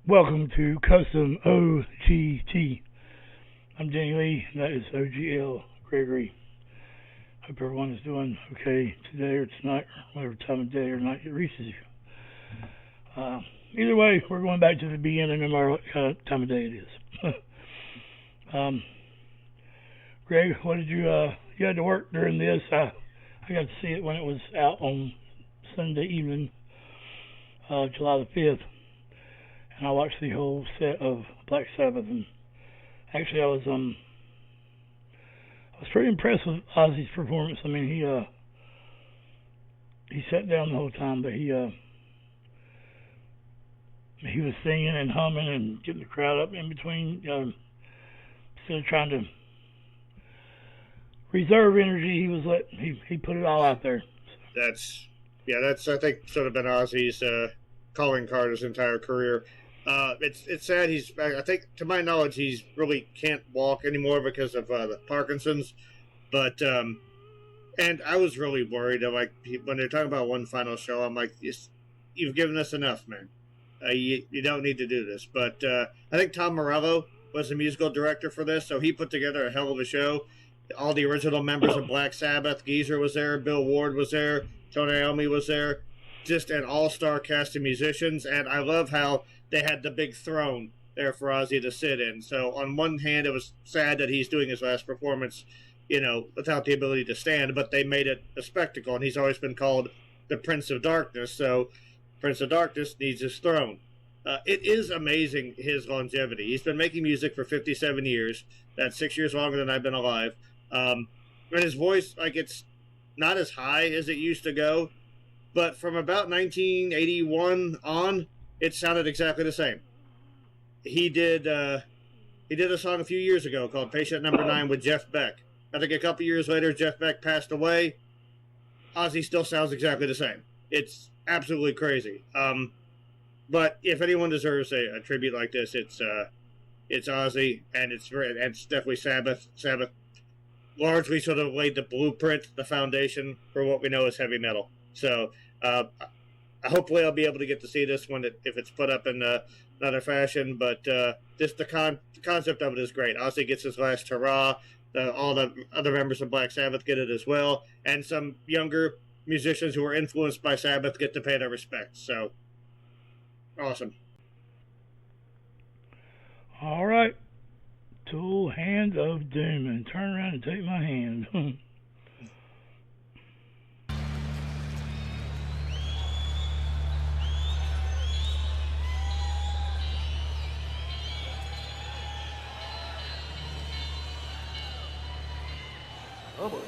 Welcome to Custom OGT. I'm Danny Lee, and that is OGL Gregory. Hope everyone is doing okay today or tonight, or whatever time of day or night it reaches you. Either way, we're going back to the beginning, no matter what kind of time of day it is. Greg, what did you had to work during this? I got to see it when it was out on Sunday evening, July the 5th. And I watched the whole set of Black Sabbath, and actually I was pretty impressed with Ozzy's performance. I mean, he sat down the whole time, but he was singing and humming and getting the crowd up in between, instead of trying to reserve energy. He put it all out there. That's I think sort of been Ozzy's calling card his entire career. It's sad. I think, to my knowledge, he's really can't walk anymore because of the Parkinson's. But and I was really worried. I'm like, when they're talking about one final show, I'm like, you've given us enough, man. You don't need to do this. But I think Tom Morello was the musical director for this, so he put together a hell of a show. All the original members of Black Sabbath, Geezer was there, Bill Ward was there, Tony Iommi was there. Just an all-star cast of musicians, and I love how they had the big throne there for Ozzy to sit in. So on one hand, it was sad that he's doing his last performance, without the ability to stand, but they made it a spectacle, and he's always been called the Prince of Darkness, so Prince of Darkness needs his throne. It is amazing, his longevity. He's been making music for 57 years. That's 6 years longer than I've been alive. And his voice, it's not as high as it used to go, but from about 1981 on, it sounded exactly the same. He did a song a few years ago called Patient Number 9 with Jeff Beck. I think a couple years later, Jeff Beck passed away. Ozzy still sounds exactly the same. It's absolutely crazy. But if anyone deserves a tribute like this, it's Ozzy, and it's definitely Sabbath. Sabbath largely sort of laid the blueprint, the foundation for what we know as heavy metal. So hopefully I'll be able to get to see this one if it's put up in another fashion. But just the concept of it is great. Ozzy gets his last hurrah. All the other members of Black Sabbath get it as well. And some younger musicians who are influenced by Sabbath get to pay their respects. So, awesome. All right. Tool Hand of Doom. And turn around and take my hand. Oh boy.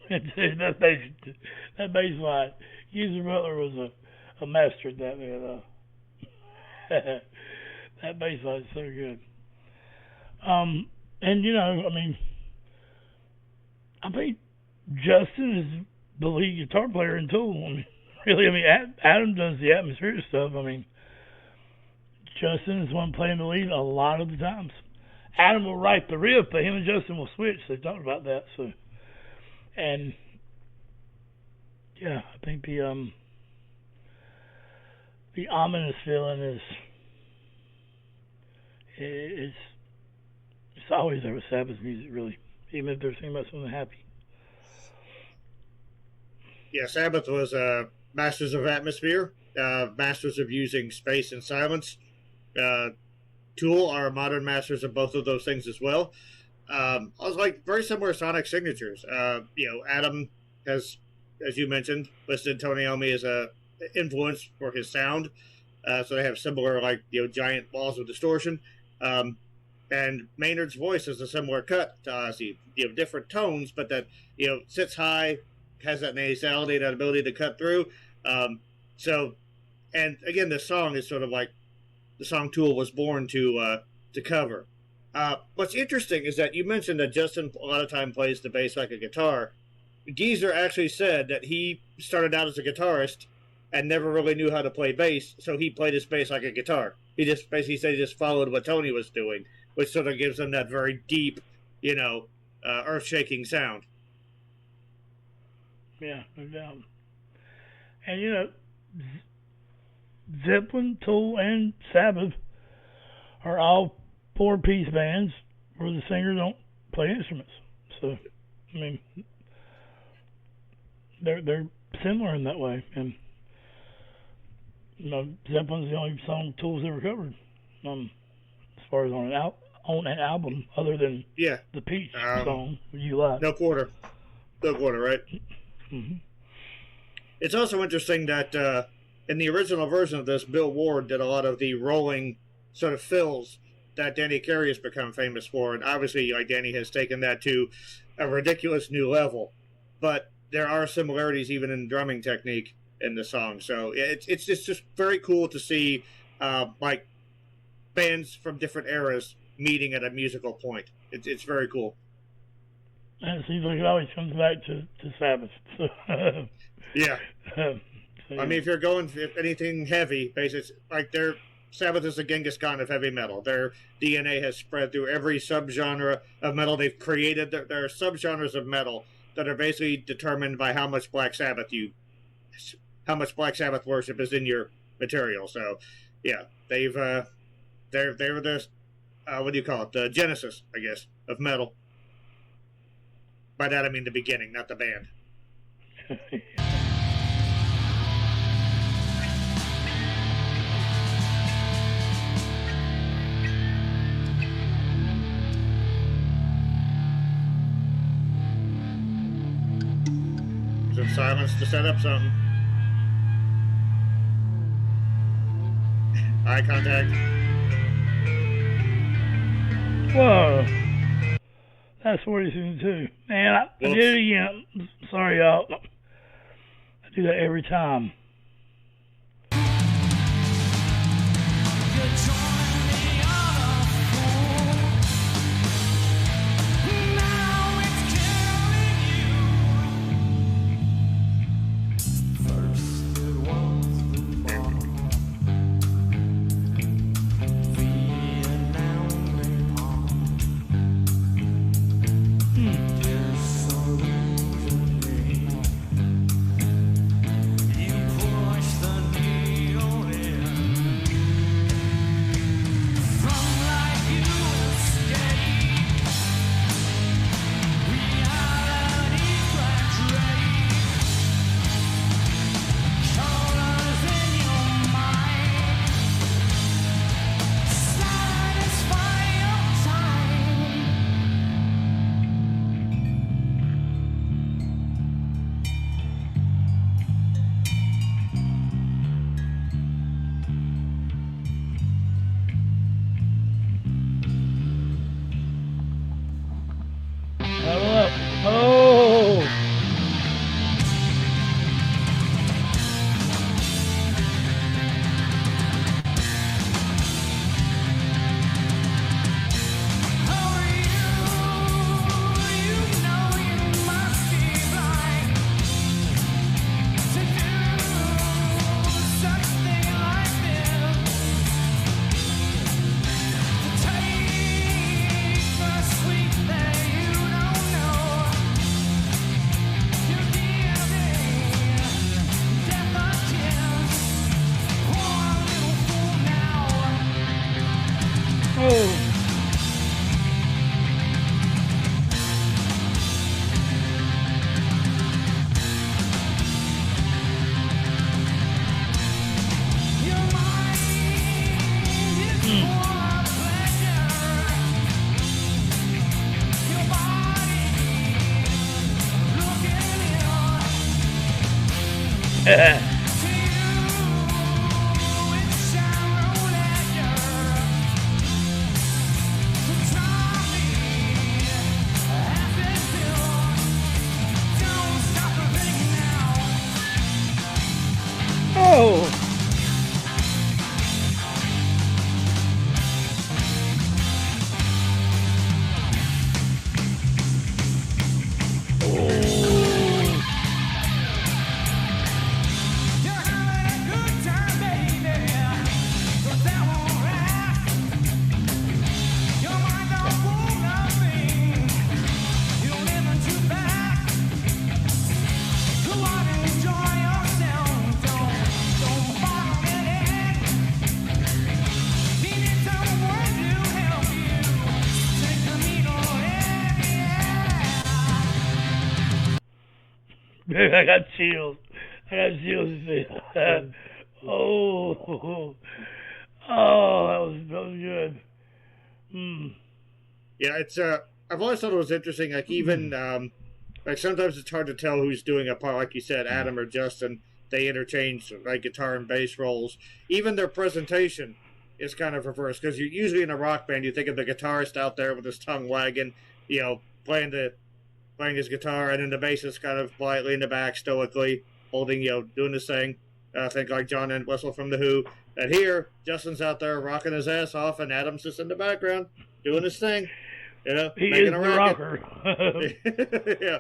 that bass line. Geezer Butler was a master at that, man. That bass line is so good. And you know, I think Justin is the lead guitar player in Tool. Really, Adam does the atmospheric stuff. Justin is the one playing the lead a lot of the times. Adam will write the riff, but him and Justin will switch. They talked about that. So, and yeah, I think the ominous feeling is it's always there with Sabbath music, really, even if they're singing about something happy. Yeah, Sabbath was masters of atmosphere, masters of using space and silence. Tool are modern masters of both of those things as well. I was like very similar sonic signatures. Adam has, as you mentioned, listed Tony Iommi as a influence for his sound. So they have similar, giant walls of distortion. And Maynard's voice is a similar cut to Ozzy. Different tones, but that sits high, has that nasality, that ability to cut through. And again, this song is sort of like the song Tool was born to cover. What's interesting is that you mentioned that Justin a lot of time plays the bass like a guitar. Geezer actually said that he started out as a guitarist and never really knew how to play bass, so he played his bass like a guitar. He just basically said he just followed what Tony was doing, which sort of gives him that very deep, earth-shaking sound. Yeah, no doubt. And Zeppelin, Tool, and Sabbath are all 4-piece bands where the singers don't play instruments. So, they're similar in that way. And Zeppelin's the only song Tool's ever covered, as far as on an album, other than the Peach song You Lie. No quarter, right? Mm-hmm. It's also interesting that in the original version of this, Bill Ward did a lot of the rolling sort of fills that Danny Carey has become famous for, and obviously, Danny has taken that to a ridiculous new level. But there are similarities even in drumming technique in the song, so it's just very cool to see bands from different eras meeting at a musical point. It's very cool. And it seems like it always comes back to Sabbath. So, yeah. Yeah. If you're going for anything heavy, basically, Sabbath is the Genghis Khan of heavy metal. Their DNA has spread through every subgenre of metal they've created. There are subgenres of metal that are basically determined by how much Black Sabbath worship is in your material. So, yeah, they're the what do you call it? The genesis, I guess, of metal. By that I mean the beginning, not the band. Is it silence to set up something? Eye contact. Whoa. That's 42. Man, I did it again. Sorry, y'all. I do that every time. Oh. Oh. I got chills. Oh, that was good. Yeah, it's I've always thought it was interesting. Like even like sometimes it's hard to tell who's doing a part. Like you said, Adam or Justin, they interchange like guitar and bass roles. Even their presentation is kind of reversed because you usually in a rock band you think of the guitarist out there with his tongue wagging, playing his guitar, and then the bassist kind of quietly in the back, stoically holding, doing his thing. I think like John Entwistle from The Who. And here, Justin's out there rocking his ass off, and Adam's just in the background doing his thing. He making is a the rocker. Yeah.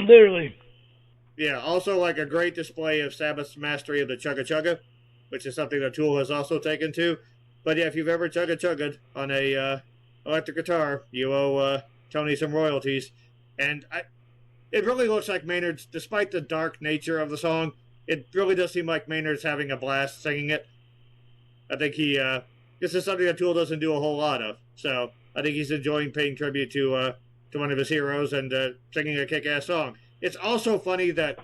Literally. Yeah, also like a great display of Sabbath's mastery of the chugga chugga, which is something that Tool has also taken to. But yeah, if you've ever chugga chugged on a electric guitar, you owe Tony some royalties. And it really looks like Maynard's, despite the dark nature of the song, it really does seem like Maynard's having a blast singing it. I think this is something that Tool doesn't do a whole lot of. So I think he's enjoying paying tribute to one of his heroes and singing a kick-ass song. It's also funny that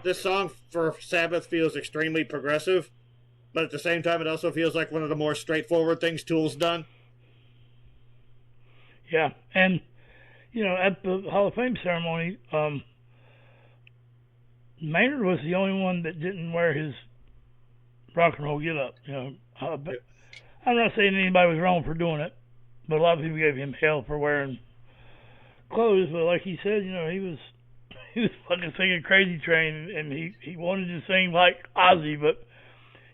this song for Sabbath feels extremely progressive, but at the same time it also feels like one of the more straightforward things Tool's done. Yeah, and at the Hall of Fame ceremony, Maynard was the only one that didn't wear his rock and roll get-up. I'm not saying anybody was wrong for doing it, but a lot of people gave him hell for wearing clothes. But like he said, he was fucking singing Crazy Train, and he wanted to sing like Ozzy, but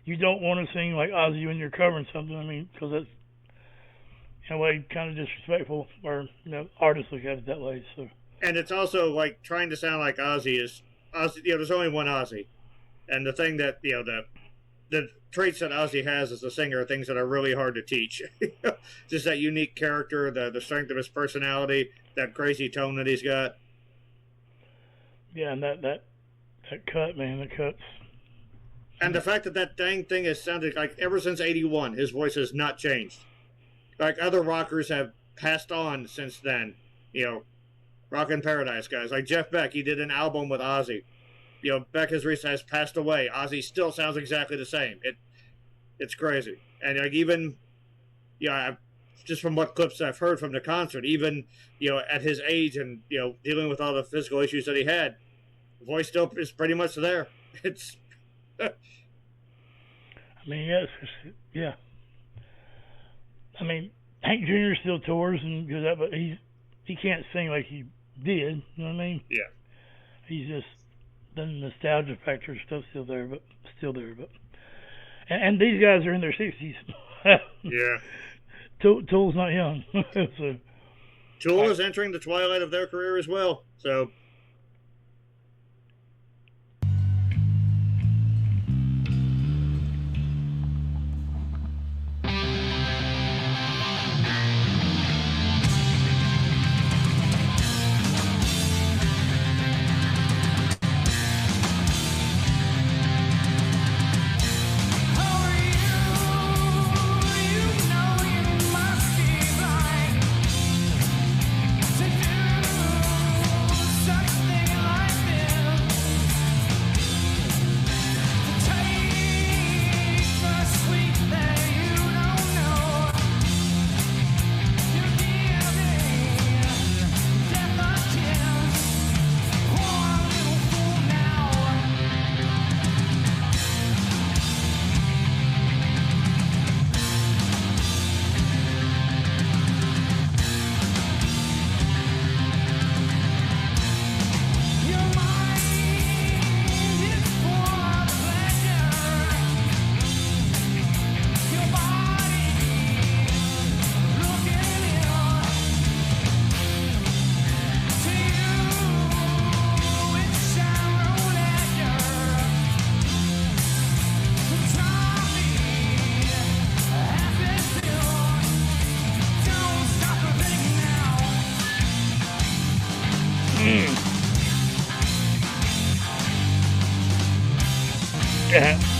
you don't want to sing like Ozzy when you're covering something. I mean, because that's in a way kind of disrespectful, or artists look at it that way. So, and it's also like trying to sound like Ozzy is Ozzy. There's only one Ozzy, and the thing that the traits that Ozzy has as a singer are things that are really hard to teach. Just that unique character, the strength of his personality, that crazy tone that he's got. Yeah, and that cut, man, the cuts. And the fact that dang thing has sounded like ever since '81, his voice has not changed. Like other rockers have passed on since then. Rockin' Paradise guys. Like Jeff Beck, he did an album with Ozzy. Beck has passed away. Ozzy still sounds exactly the same. It's crazy. And like even, just from what clips I've heard from the concert, even, at his age and, dealing with all the physical issues that he had, the voice still is pretty much there. It's... I mean, yes, yeah. I mean, Hank Jr. still tours and does that, but he can't sing like he did. You know what I mean? Yeah. He's just the nostalgia factor stuff still there, but and these guys are in their 60s. Yeah. Tool's not young. So, Tool is entering the twilight of their career as well. So. Ah.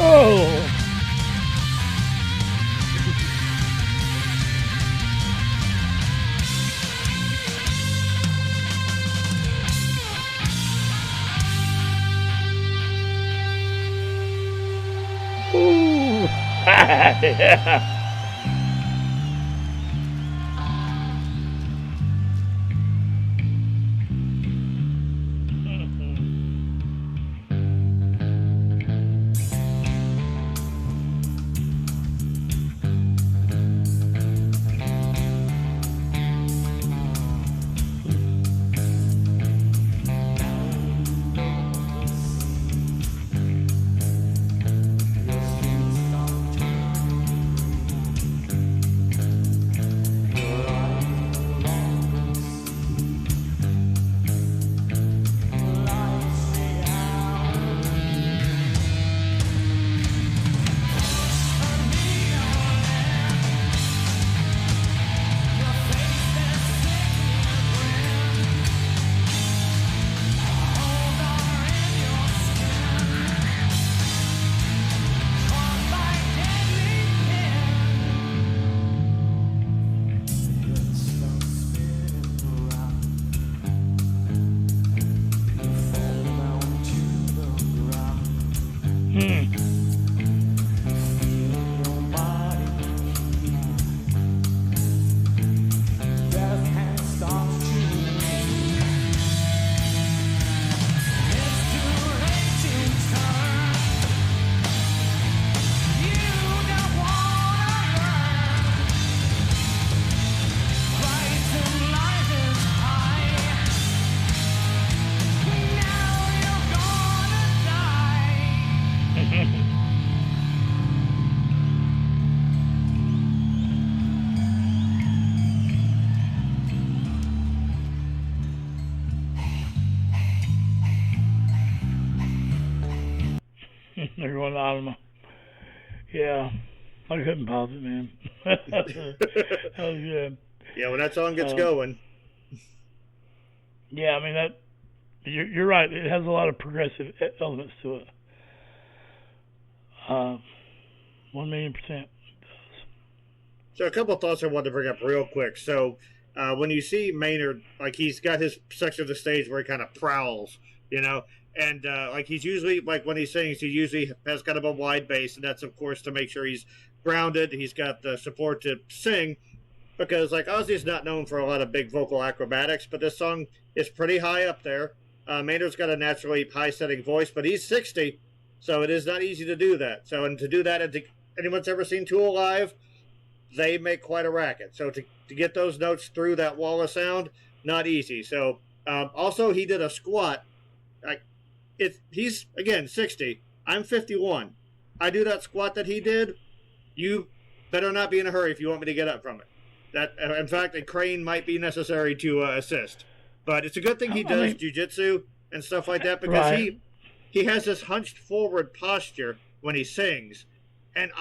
Oh. Ooh. Yeah. They're going to Audiva. Yeah, I couldn't pause it, man. That was good. Yeah, when that song gets going. Yeah, I mean that. You're right. It has a lot of progressive elements to it. 1,000,000%. So a couple of thoughts I wanted to bring up real quick. So when you see Maynard, like he's got his section of the stage where he kind of prowls, you know, and like he's usually, like when he sings, he usually has kind of a wide bass, and that's of course to make sure he's grounded. He's got the support to sing, because like Ozzy's not known for a lot of big vocal acrobatics, but this song is pretty high up there. Maynard's got a naturally high-setting voice, but he's 60, so it is not easy to do that. So, and to do that, and anyone's ever seen Tool live, they make quite a racket. So to get those notes through that wall of sound, not easy. So also he did a squat. He's, again, 60. I'm 51. I do that squat that he did. You better not be in a hurry if you want me to get up from it. That, in fact, a crane might be necessary to assist. But it's a good thing he does jiu-jitsu and stuff like that, because he has this hunched forward posture when he sings. And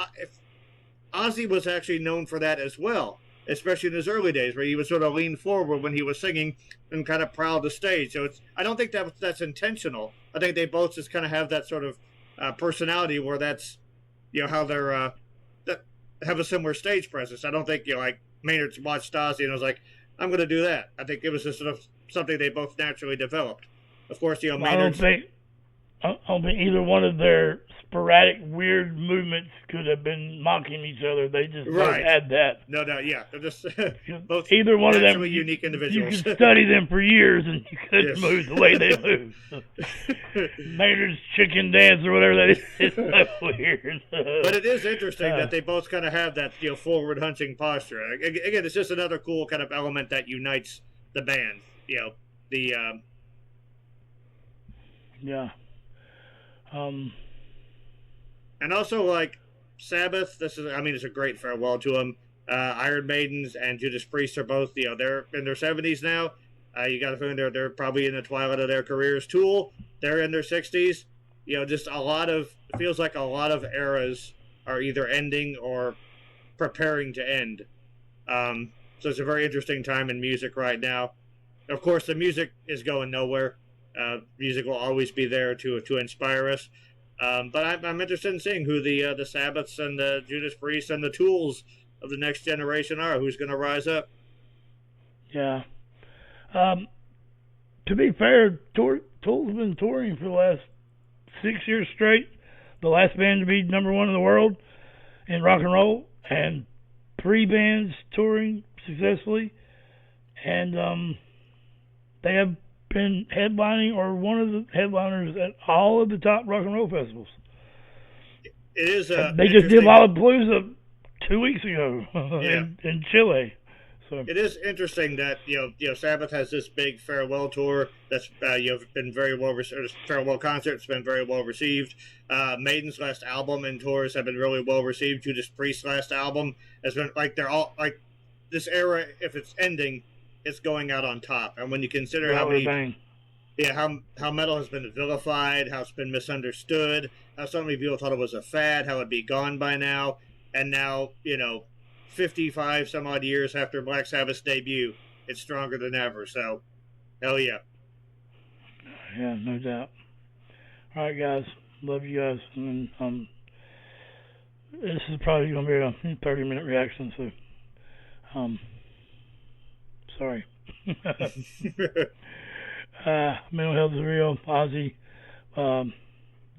Ozzy was actually known for that as well, especially in his early days, where he would sort of lean forward when he was singing and kind of prowl the stage. So I don't think that's intentional. I think they both just kind of have that sort of personality where that's, you know, how they're that have a similar stage presence. I don't think, you know, like Maynard's watched Ozzy and was like, I'm going to do that. I think it was just sort of something they both naturally developed. Of course, I don't think either one of their sporadic, weird movements could have been mocking each other. They just both had that. No, yeah. They're just both either one of them unique individuals. You could study them for years and you couldn't move the way they move. Maynard's chicken dance or whatever that is. It's so weird. But it is interesting that they both kind of have that forward hunching posture. Again, it's just another cool kind of element that unites the band. Yeah. And also, like, Sabbath, it's a great farewell to them. Iron Maidens and Judas Priest are both, they're in their 70s now. You got to figure they're probably in the twilight of their careers. Tool, they're in their 60s. Just it feels like a lot of eras are either ending or preparing to end. So it's a very interesting time in music right now. Of course, the music is going nowhere. Music will always be there to inspire us. But I'm interested in seeing who the Sabbaths and the Judas Priests and the Tools of the next generation are. Who's going to rise up? Yeah. To be fair, Tool's been touring for the last 6 years straight. The last band to be number one in the world in rock and roll, and 3 bands touring successfully. And they have been headlining or one of the headliners at all of the top rock and roll festivals. It is. They just did Lollapalooza 2 weeks ago in Chile. So it is interesting that Sabbath has this big farewell tour that's been very well received. Farewell concert's been very well received. Maiden's last album and tours have been really well received. Judas Priest's last album has been they're all this era. If it's ending, it's going out on top. And when you consider how metal has been vilified, how it's been misunderstood, how so many people thought it was a fad, how it'd be gone by now, and now 55 some odd years after Black Sabbath's debut, it's stronger than ever. So, hell yeah. Yeah, no doubt. All right, guys, love you guys. And this is probably going to be a 30-minute reaction. So, sorry. Mental health is real. Ozzy,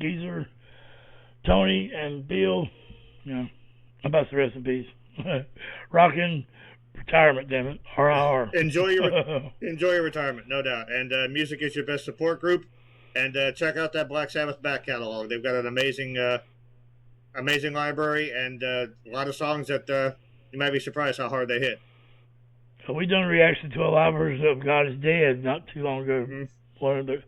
Geezer, Tony, and Bill. About the rest in peace. Rockin' retirement, damn it. RIR. Enjoy your retirement, no doubt. And music is your best support group. And check out that Black Sabbath back catalog. They've got an amazing library and a lot of songs that you might be surprised how hard they hit. We done a reaction to a live version of God Is Dead not too long ago. Mm-hmm.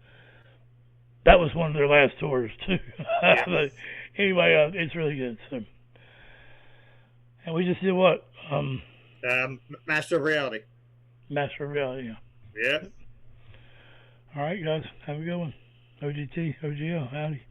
That was one of their last tours too. But anyway, it's really good. So, and we just did what? Master of Reality. Master of Reality. Yeah. Yeah. All right, guys. Have a good one. OGT, OGL. Howdy.